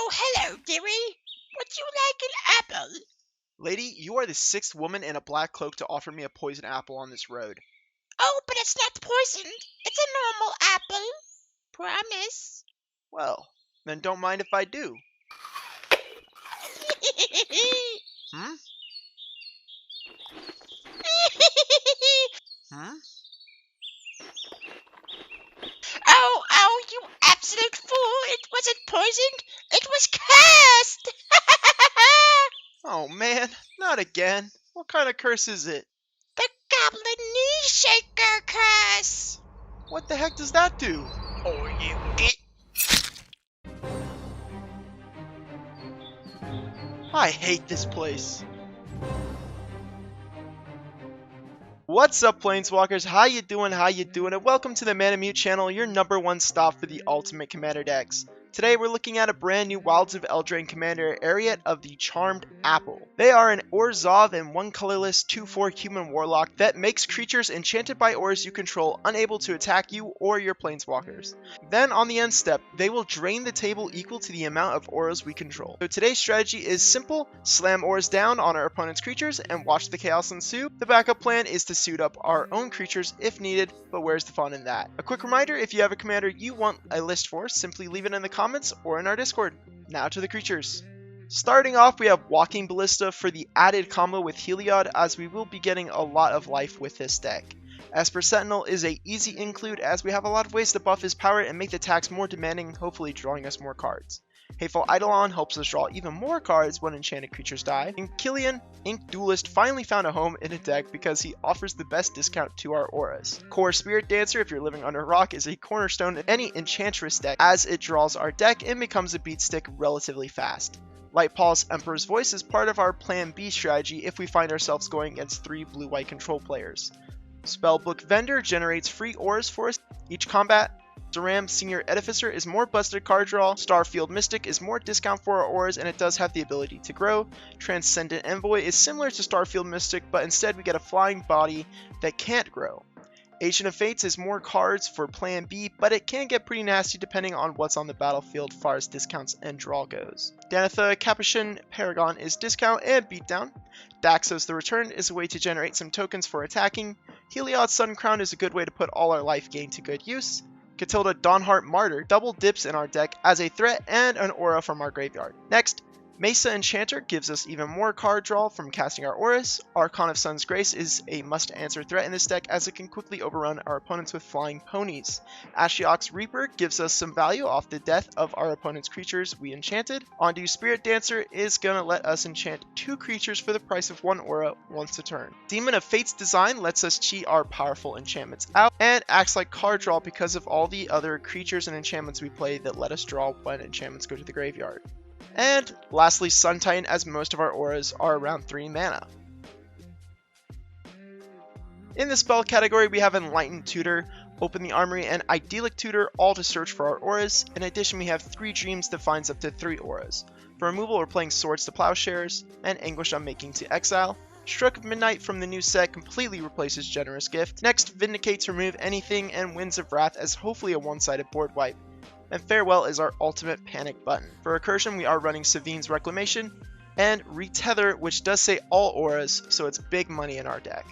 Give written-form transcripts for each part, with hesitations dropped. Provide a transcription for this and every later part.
Oh, hello, dearie. Would you like an apple? Lady, you are the sixth woman in a black cloak to offer me a poison apple on this road. Oh, but it's not poisoned. It's a normal apple. Promise. Well, then don't mind if I do. Hmm? Hmm? Oh, you absolute fool. It wasn't poisoned. It was cursed. Oh man, not again. What kind of curse is it? The goblin knee shaker curse. What the heck does that do? Oh, you get. I hate this place. What's up, Planeswalkers? How you doing? And welcome to the Moot channel, your #1 stop for the Ultimate Commander decks. Today we're looking at a brand new Wilds of Eldraine commander, Eriette of the Charmed Apple. They are an Orzhov and one colorless 2/4 human warlock that makes creatures enchanted by auras you control unable to attack you or your planeswalkers. Then on the end step, they will drain the table equal to the amount of auras we control. So today's strategy is simple: slam auras down on our opponent's creatures and watch the chaos ensue. The backup plan is to suit up our own creatures if needed, but where's the fun in that? A quick reminder, if you have a commander you want a list for, simply leave it in the comments or in our Discord. Now to the creatures. Starting off, we have Walking Ballista for the added combo with Heliod, as we will be getting a lot of life with this deck. Esper Sentinel is a easy include, as we have a lot of ways to buff his power and make the attacks more demanding, hopefully drawing us more cards. Hateful Eidolon helps us draw even more cards when enchanted creatures die. And Killian, Ink Duelist, finally found a home in a deck because he offers the best discount to our auras. Core Spirit Dancer, if you're living under a rock, is a cornerstone in any Enchantress deck, as it draws our deck and becomes a beat stick relatively fast. Lightpulse Emperor's Voice is part of our Plan B strategy if we find ourselves going against 3 blue-white control players. Spellbook Vendor generates free auras for us each combat. Saram Senior Edificer is more busted card draw. Starfield Mystic is more discount for our auras, and it does have the ability to grow. Transcendent Envoy is similar to Starfield Mystic, but instead we get a flying body that can't grow. Agent of Fates is more cards for Plan B, but it can get pretty nasty depending on what's on the battlefield far as discounts and draw goes. Danitha Capuchin Paragon is discount and beatdown. Daxos the Return is a way to generate some tokens for attacking. Heliod Sun Crown is a good way to put all our life gain to good use. Catilda Dawnheart Martyr double dips in our deck as a threat and an aura from our graveyard. Next, Mesa Enchanter gives us even more card draw from casting our auras. Archon of Sun's Grace is a must-answer threat in this deck, as it can quickly overrun our opponents with flying ponies. Ashiok's Reaper gives us some value off the death of our opponent's creatures we enchanted. Ondu Spirit Dancer is gonna let us enchant 2 creatures for the price of 1 aura once a turn. Demon of Fate's Design lets us cheat our powerful enchantments out, and acts like card draw because of all the other creatures and enchantments we play that let us draw when enchantments go to the graveyard. And lastly, Sun Titan, as most of our auras are around 3 mana. In the spell category, we have Enlightened Tutor, Open the Armory, and Idyllic Tutor, all to search for our auras. In addition, we have 3 Dreams that finds up to 3 auras. For removal, we're playing Swords to Plowshares, and Anguish Unmaking to exile. Stroke of Midnight from the new set completely replaces Generous Gift. Next, Vindicate to remove anything, and Winds of Wrath as hopefully a one-sided board wipe. And Farewell is our ultimate panic button. For Recursion, we are running Savine's Reclamation, and Retether, which does say all auras, so it's big money in our deck.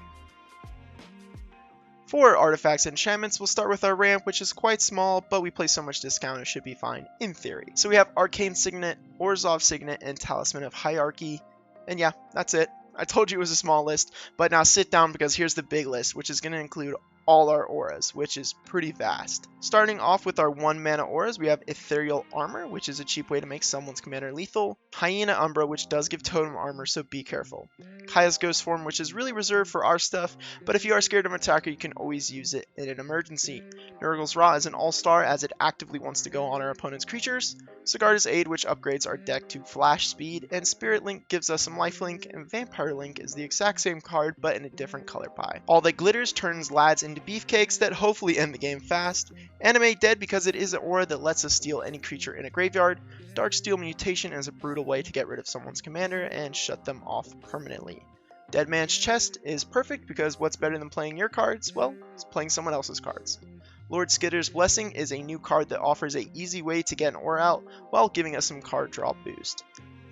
For artifacts and enchantments, we'll start with our ramp, which is quite small, but we play so much discount it should be fine, in theory. So we have Arcane Signet, Orzhov Signet, and Talisman of Hierarchy, and yeah, that's it. I told you it was a small list, but now sit down because here's the big list, which is going to include all our auras, which is pretty vast. Starting off with our 1 mana auras, we have Ethereal Armor, which is a cheap way to make someone's commander lethal. Hyena Umbra, which does give totem armor, so be careful. Kaya's Ghost Form, which is really reserved for our stuff, but if you are scared of an attacker, you can always use it in an emergency. Nurgle's Ra is an all-star, as it actively wants to go on our opponent's creatures. Sigarda's Aid, which upgrades our deck to flash speed, and Spirit Link gives us some lifelink, and Vampire Link is the exact same card, but in a different color pie. All That Glitters turns lads into beefcakes that hopefully end the game fast. Animate Dead, because it is an aura that lets us steal any creature in a graveyard. Darksteel Mutation is a brutal way to get rid of someone's commander and shut them off permanently. Dead Man's Chest is perfect because what's better than playing your cards? Well, it's playing someone else's cards. Lord Skitter's Blessing is a new card that offers an easy way to get an aura out while giving us some card draw boost.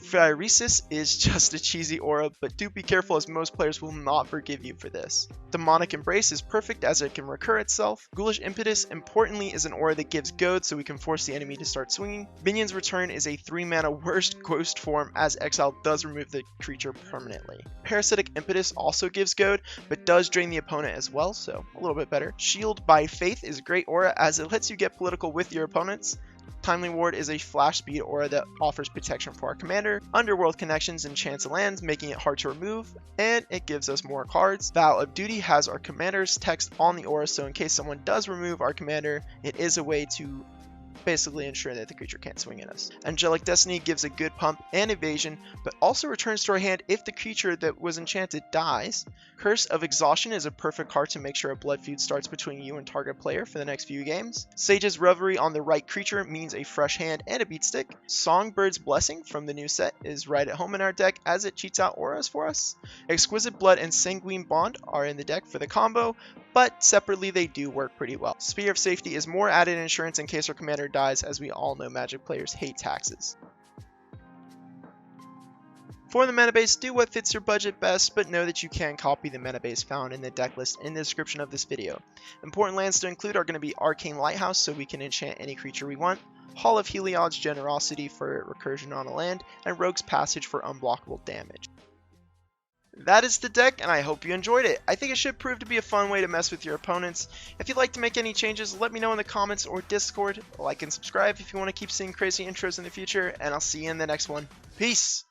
Phyresis is just a cheesy aura, but do be careful as most players will not forgive you for this. Demonic Embrace is perfect as it can recur itself. Ghoulish Impetus, importantly, is an aura that gives goad so we can force the enemy to start swinging. Minion's Return is a 3-mana worst ghost form as exile does remove the creature permanently. Parasitic Impetus also gives goad, but does drain the opponent as well, so a little bit better. Shield by Faith is a great aura as it lets you get political with your opponents. Timely Ward is a flash speed aura that offers protection for our commander, Underworld Connections enchants lands, making it hard to remove, and it gives us more cards. Vow of Duty has our commander's text on the aura, so in case someone does remove our commander, it is a way to basically ensure that the creature can't swing at us. Angelic Destiny gives a good pump and evasion, but also returns to our hand if the creature that was enchanted dies. Curse of Exhaustion is a perfect card to make sure a blood feud starts between you and target player for the next few games. Sage's Revelry on the right creature means a fresh hand and a beat stick. Songbird's Blessing from the new set is right at home in our deck as it cheats out auras for us. Exquisite Blood and Sanguine Bond are in the deck for the combo, but separately they do work pretty well. Sphere of Safety is more added insurance in case our commander dies, as we all know Magic players hate taxes. For the mana base, do what fits your budget best, but know that you can copy the mana base found in the deck list in the description of this video. Important lands to include are going to be Arcane Lighthouse, so we can enchant any creature we want, Hall of Heliod's Generosity for recursion on a land, and Rogue's Passage for unblockable damage. That is the deck, and I hope you enjoyed it. I think it should prove to be a fun way to mess with your opponents. If you'd like to make any changes, let me know in the comments or Discord. Like and subscribe if you want to keep seeing crazy intros in the future, and I'll see you in the next one. Peace!